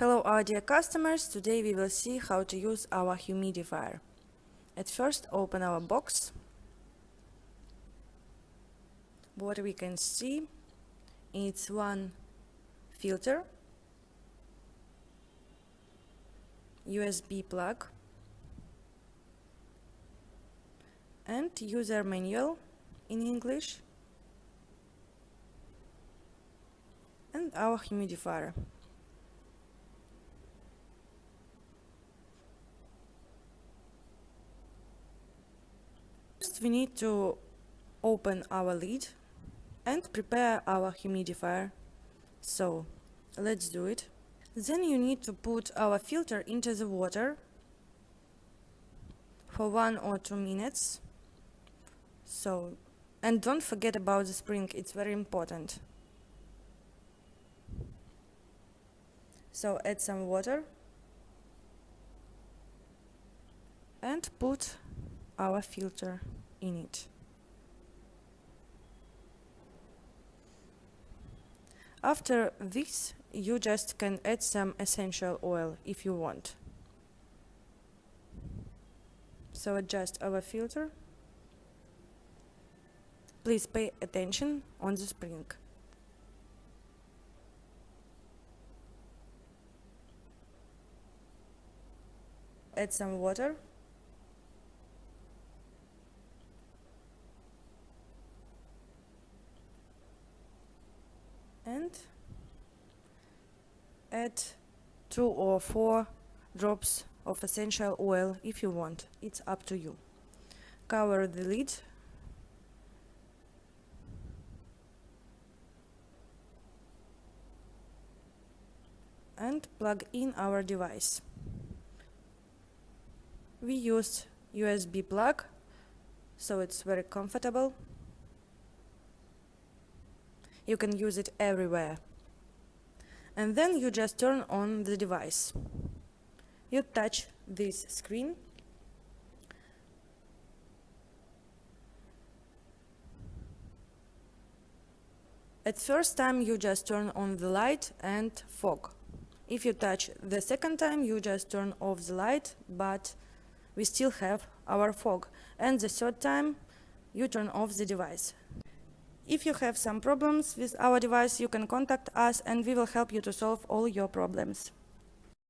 Hello our dear customers, today we will see how to use our humidifier. At first open our box. What we can see, it's one filter, USB plug and user manual in English and our humidifier. First we need to open our lid and prepare our humidifier. So let's do it. Then you need to put our filter into the water for 1 or 2 minutes. And don't forget about the spring, it's very important. So add some water and put our filter in it. After this, you just can add some essential oil if you want. So adjust our filter. Please pay attention on the spring. Add some water. And add 2 or 4 drops of essential oil if you want. It's up to you. Cover the lid and plug in our device. We used USB plug, so it's very comfortable. You can use it everywhere. And then you just turn on the device. You touch this screen. At first time you just turn on the light and fog. If you touch the second time you just turn off the light, but we still have our fog. And the third time you turn off the device. If you have some problems with our device, you can contact us and we will help you to solve all your problems.